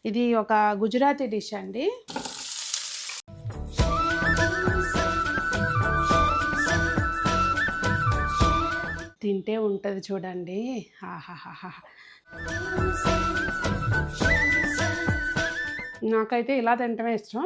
ఇది ఒక గుజరాతీ డిష్ అండి. తింటే ఉంటుంది చూడండి. ఆహాహాహా. నాకైతే ఇలా తింటమే ఇష్టం.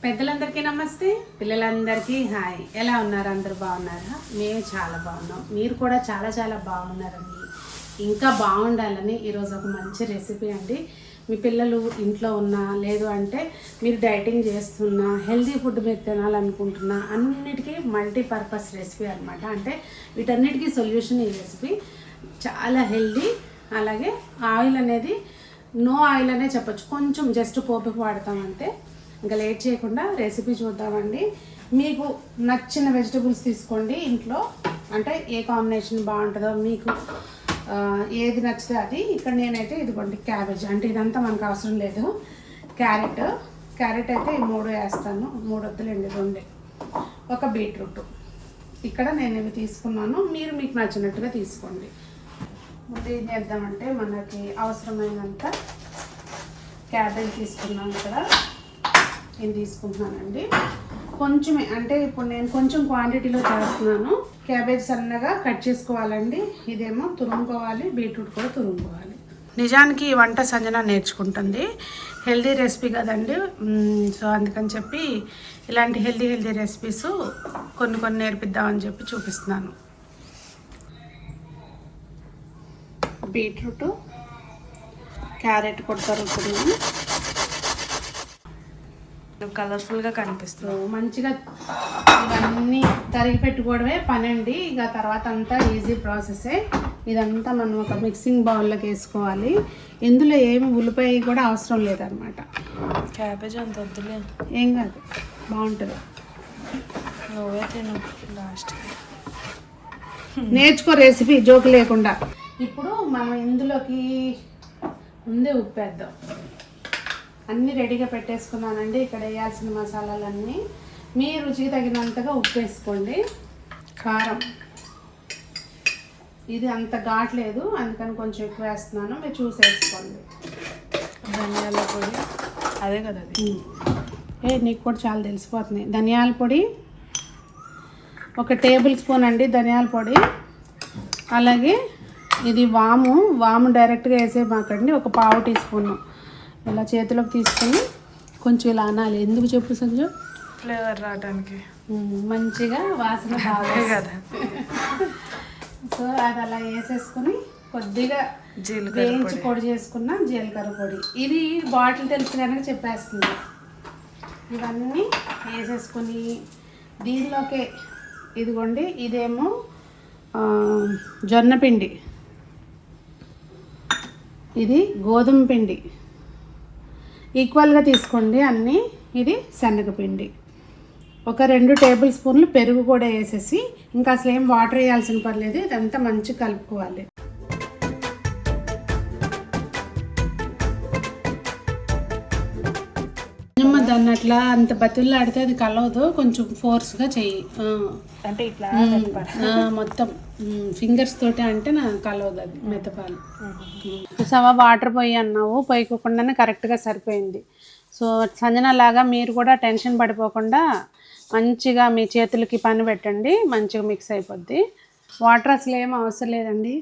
పెద్దలందరికీ నమస్తే, పిల్లలందరికీ హాయ్. ఎలా ఉన్నారు? అందరూ బాగున్నారా? మేము చాలా బాగున్నాం. మీరు కూడా చాలా చాలా బాగున్నారని, ఇంకా బాగుండాలని ఈరోజు ఒక మంచి రెసిపీ అండి. మీ పిల్లలు ఇంట్లో ఉన్నా, లేదు అంటే మీరు డైటింగ్ చేస్తున్నా, హెల్తీ ఫుడ్ మీరు తినాలనుకుంటున్నా, అన్నిటికీ మల్టీపర్పస్ రెసిపీ అనమాట. అంటే వీటన్నిటికీ సొల్యూషన్ ఈ రెసిపీ. చాలా హెల్దీ, అలాగే ఆయిల్ అనేది నో ఆయిల్ అనే చెప్పచ్చు. కొంచెం జస్ట్ పోపుకి వాడతామంటే. ఇంకా లేట్ చేయకుండా రెసిపీ చూద్దామండి. మీకు నచ్చిన వెజిటబుల్స్ తీసుకోండి ఇంట్లో, అంటే ఏ కాంబినేషన్ బాగుంటుందో మీకు ఏది నచ్చితే అది. ఇక్కడ నేనైతే ఇదిగోండి క్యాబేజ్, అంటే ఇదంతా మనకు అవసరం లేదు. క్యారెట్ అయితే ఈ 3 వేస్తాను, 3 వద్దులేండి, 2. ఒక బీట్రూట్. ఇక్కడ నేను ఇవి తీసుకున్నాను, మీరు మీకు నచ్చినట్టుగా తీసుకోండి. ముందు ఏం చేద్దామంటే మనకి అవసరమైనంత క్యాబేజ్ తీసుకున్నాను. ఇక్కడ నేను తీసుకుంటున్నానండి కొంచెమే, అంటే ఇప్పుడు నేను కొంచెం క్వాంటిటీలో చేస్తున్నాను. క్యాబేజ్ సన్నగా కట్ చేసుకోవాలండి. ఇదేమో తురుముకోవాలి, బీట్రూట్ కూడా తురుముకోవాలి. నిజానికి ఈ వంట సంజన నేర్చుకుంటుంది, హెల్దీ రెసిపీ కదండి. సో అందుకని చెప్పి ఇలాంటి హెల్దీ రెసిపీస్ కొన్ని నేర్పిద్దామని చెప్పి చూపిస్తున్నాను. బీట్రూట్, క్యారెట్ కూడా తరుగుతున్నాను. కలర్ఫుల్గా కనిపిస్తుంది. మంచిగా ఇవన్నీ తరిగి పెట్టుకోవడమే పని అండి. ఇక తర్వాత అంతా ఈజీ ప్రాసెసే. ఇదంతా మనం ఒక మిక్సింగ్ బౌల్లోకి వేసుకోవాలి. ఇందులో ఏమి ఉల్లిపాయ కూడా అవసరం లేదనమాట. క్యాబేజ్ అంత వద్దులే, ఏం కాదు, బాగుంటుంది. నువ్వే తిను లాస్ట్. నేర్చుకో రెసిపీ, జోకు లేకుండా. ఇప్పుడు మనం ఇందులోకి ముందే ఉప్పు వేద్దాం. అన్నీ రెడీగా పెట్టేసుకున్నానండి. ఇక్కడ వేయాల్సిన మసాలాలన్నీ మీ రుచికి తగినంతగా ఉప్పు వేసుకోండి. కారం ఇది అంత ఘాట్లేదు, అందుకని కొంచెం ఎక్కువ వేస్తున్నాను, మీరు చూసి వేసుకోండి. ధనియాల పొడి అదే కదా అది. నీకు కూడా చాలా తెలిసిపోతుంది. ధనియాల పొడి 1 టేబుల్ స్పూన్ అండి ధనియాల పొడి. అలాగే ఇది వాము డైరెక్ట్గా వేసే మాకండి, 1 పావు టీ స్పూను. ఇలా చేతిలోకి తీసుకొని కొంచెం ఇలా అనాలి. ఎందుకు చెప్పు సంజు? ఫ్లేవర్ రావడానికి, మంచిగా వాసన బాగా కదా. సో అది అలా వేసేసుకొని కొద్దిగా జీలకర్ర వేయించి పొడి చేసుకున్న జీలకర్ర పొడి. ఇది బాటిల్ తెలుసు కనుక చెప్పేస్తుంది. ఇవన్నీ వేసేసుకొని దీనిలోకే ఇదిగోండి, ఇదేమో జొన్న పిండి, ఇది గోధుమ పిండి, ఈక్వల్గా తీసుకోండి అన్నీ. ఇది శనగపిండి. 2 టేబుల్ స్పూన్లు పెరుగు కూడా వేసేసి, ఇంకా అసలు ఏం వాటర్ వేయాల్సిన పర్లేదు. ఇదంతా మంచిగా కలుపుకోవాలి. దాన్ని అట్లా అంత బతిల్లాడితే అది కలవదు, కొంచెం ఫోర్స్గా చెయ్యి. అంటే ఇట్లా మొత్తం ఫింగర్స్ తోటి అంటే నాకు కలవదు, అది మెత్తపాలు. సవా వాటర్ పోయి అన్నావు, పోయకుండానే కరెక్ట్గా సరిపోయింది. సో సంజన లాగా మీరు కూడా టెన్షన్ పడిపోకుండా మంచిగా మీ చేతులకి పని పెట్టండి, మంచిగా మిక్స్ అయిపోద్ది. వాటర్ అసలు ఏం అవసరం లేదండి.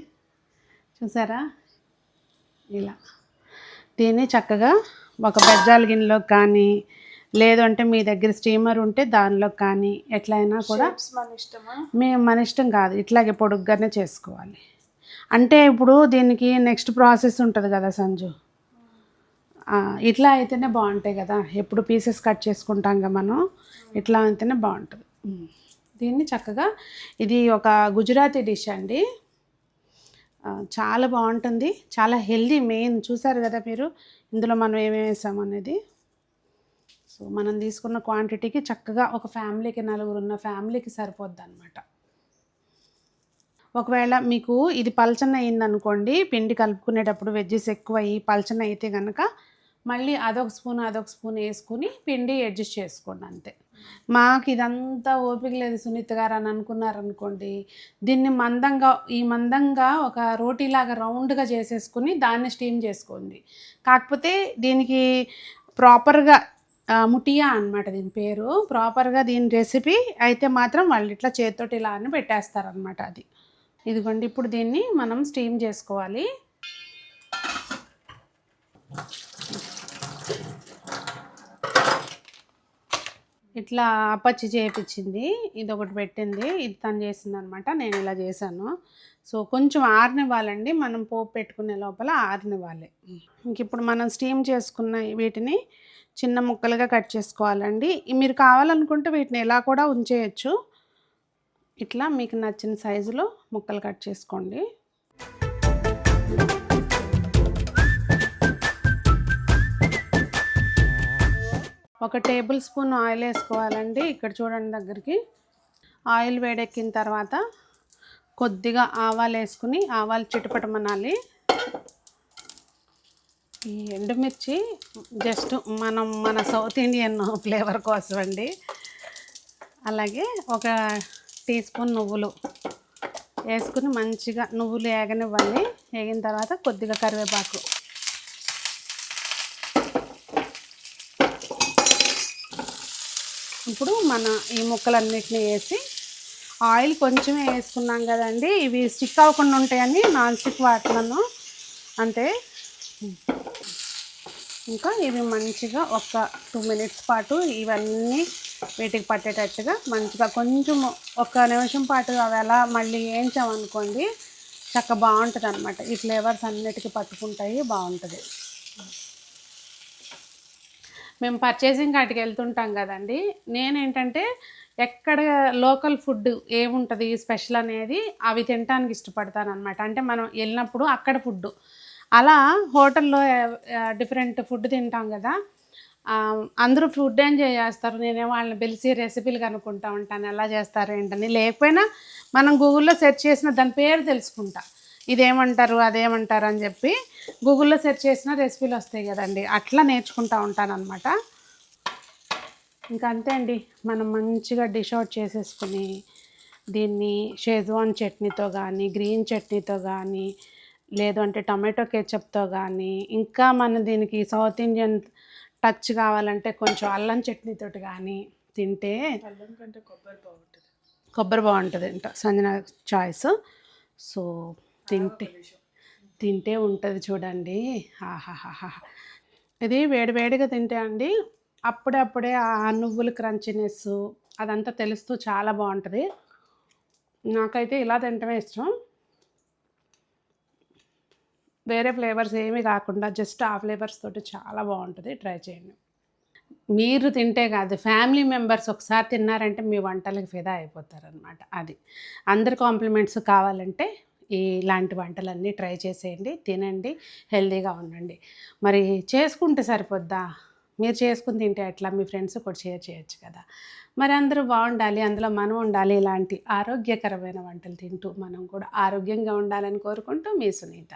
చూసారా? ఇలా దీన్ని చక్కగా ఒక బెజ్జాల గిన్నెలోకి కానీ, లేదు అంటే మీ దగ్గర స్టీమర్ ఉంటే దానిలో కానీ, ఎట్లయినా కూడా మన ఇష్టం కాదు, ఇట్లాగే పొడుగ్గానే చేసుకోవాలి. అంటే ఇప్పుడు దీనికి నెక్స్ట్ ప్రాసెస్ ఉంటుంది కదా సంజు, ఇట్లా అయితేనే బాగుంటాయి కదా. ఎప్పుడు పీసెస్ కట్ చేసుకుంటాం కదా మనం, ఇట్లా అయితేనే బాగుంటుంది. దీన్ని చక్కగా, ఇది ఒక గుజరాతీ డిష్ అండి, చాలా బాగుంటుంది, చాలా హెల్దీ. మెయిన్ చూసారు కదా మీరు ఇందులో మనం ఏమేమి వేసాము అనేది. సో మనం తీసుకున్న క్వాంటిటీకి చక్కగా ఒక ఫ్యామిలీకి, 4 ఉన్న ఫ్యామిలీకి సరిపోద్ది అనమాట. ఒకవేళ మీకు ఇది పలచన అయిందనుకోండి, పిండి కలుపుకునేటప్పుడు వెజ్జెస్ ఎక్కువ అయ్యి పలచన అయితే కనుక మళ్ళీ అదొక స్పూన్ వేసుకుని పిండి అడ్జస్ట్ చేసుకోండి అంతే. మాకు ఇదంతా ఓపిక లేదు సునీత గారు అని అనుకున్నారనుకోండి, దీన్ని మందంగా ఒక రోటీలాగా రౌండ్గా చేసేసుకుని దాన్ని స్టీమ్ చేసుకోండి. కాకపోతే దీనికి ప్రాపర్గా ముటియా అనమాట దీని పేరు, ప్రాపర్గా దీని రెసిపీ అయితే మాత్రం వాళ్ళు ఇట్లా చేతితోటి ఇలా అని పెట్టేస్తారనమాట. అది ఇదిగోండి. ఇప్పుడు దీన్ని మనం స్టీమ్ చేసుకోవాలి. ఇట్లా అప్పచ్చి చేయించింది, ఇది ఒకటి పెట్టింది, ఇది తను చేసింది అనమాట. నేను ఇలా చేశాను. సో కొంచెం ఆరనివ్వాలండి, మనం పోపు పెట్టుకునే లోపల ఆరనివ్వాలి. ఇంక ఇప్పుడు మనం స్టీమ్ చేసుకున్న వీటిని చిన్న ముక్కలుగా కట్ చేసుకోవాలండి. మీరు కావాలనుకుంటే వీటిని ఎలా కూడా ఉంచేయచ్చు. ఇట్లా మీకు నచ్చిన సైజులో ముక్కలు కట్ చేసుకోండి. ఒక టేబుల్ స్పూన్ ఆయిల్ వేసుకోవాలండి. ఇక్కడ చూడండి దగ్గరికి. ఆయిల్ వేడెక్కిన తర్వాత కొద్దిగా ఆవాలు వేసుకుని ఆవాలు చిటపటమనాలి. ఈ ఎండుమిర్చి జస్ట్ మన సౌత్ ఇండియన్ ఫ్లేవర్ కోసం అండి. అలాగే ఒక టీ స్పూన్ నువ్వులు వేసుకుని మంచిగా నువ్వులు వేగనివ్వాలి. వేగిన తర్వాత కొద్దిగా కరివేపాకు, ఇప్పుడు మన ఈ ముక్కలన్నిటిని వేసి ఆయిల్ కొంచెమే వేసుకున్నాం కదండి, ఇవి స్టిక్ అవ్వకుండా ఉంటాయని నాన్ స్టిక్ వాడుతున్నాను అంతే. ఇంకా ఇవి మంచిగా ఒక 2 మినిట్స్ పాటు ఇవన్నీ వీటికి పట్టేటట్టుగా మంచిగా కొంచెం ఒక నిమిషం పాటు అవి ఎలా మళ్ళీ వేయించామనుకోండి చక్కగా బాగుంటుంది అనమాట. ఈ ఫ్లేవర్స్ అన్నిటికీ పట్టుకుంటాయి, బాగుంటుంది. మేము పర్చేసింగ్ కాటికి వెళ్తుంటాం కదండి, నేనేంటంటే ఎక్కడ లోకల్ ఫుడ్ ఏముంటుంది స్పెషల్ అనేది అవి తినడానికి ఇష్టపడతాను అనమాట. అంటే మనం వెళ్ళినప్పుడు అక్కడ ఫుడ్, అలా హోటల్లో డిఫరెంట్ ఫుడ్ తింటాం కదా, అందరూ ఫుడ్ ఎంజాయ్ చేస్తారు. నేనే వాళ్ళని పిలిచి రెసిపీలు కనుక్కుంటా ఉంటాను ఎలా చేస్తారు ఏంటని. లేకపోయినా మనం గూగుల్లో సెర్చ్ చేసిన దాని పేరు తెలుసుకుంటా, ఇదేమంటారు అదేమంటారు అని చెప్పి గూగుల్లో సెర్చ్ చేసిన రెసిపీలు వస్తాయి కదండి, అట్లా నేర్చుకుంటూ ఉంటాను అనమాట. ఇంకా అంతే అండి, మనం మంచిగా డిష్ అవుట్ చేసేసుకుని దీన్ని షేజ్వాన్ చట్నీతో కానీ, గ్రీన్ చట్నీతో కానీ, లేదు అంటే టమాటో కెచప్తో కానీ, ఇంకా మన దీనికి సౌత్ ఇండియన్ టచ్ కావాలంటే కొంచెం అల్లం చట్నీతోటి కానీ తింటే, అల్లం కంటే కొబ్బరి బాగుంటుంది అంట సంజన చాయిస్. సో తింటే ఉంటుంది చూడండి. ఆహాహాహా, ఇది వేడివేడిగా తింటే అండి అప్పుడే ఆ నువ్వుల క్రంచినెస్ అదంతా తెలుస్తూ చాలా బాగుంటుంది. నాకైతే ఇలా తింటమే ఇష్టం, వేరే ఫ్లేవర్స్ ఏమీ కాకుండా జస్ట్ ఆ ఫ్లేవర్స్ తోటి చాలా బాగుంటుంది. ట్రై చేయండి. మీరు తింటే కాదు, ఫ్యామిలీ మెంబర్స్ ఒకసారి తిన్నారంటే మీ వంటలకు ఫిదా అయిపోతారనమాట. అది అందరి కాంప్లిమెంట్స్ కావాలంటే ఇలాంటి వంటలన్నీ ట్రై చేసేయండి, తినండి, హెల్తీగా ఉండండి. మరి చేసుకుంటే సరిపోద్దా? మీరు చేసుకుని తింటే ఎట్లా? మీ ఫ్రెండ్స్ కూడా షేర్ చేయొచ్చు కదా. మరి అందరూ బాగుండాలి, అందులో మనం ఉండాలి. ఇలాంటి ఆరోగ్యకరమైన వంటలు తింటూ మనం కూడా ఆరోగ్యంగా ఉండాలని కోరుకుంటూ మీ సునీత.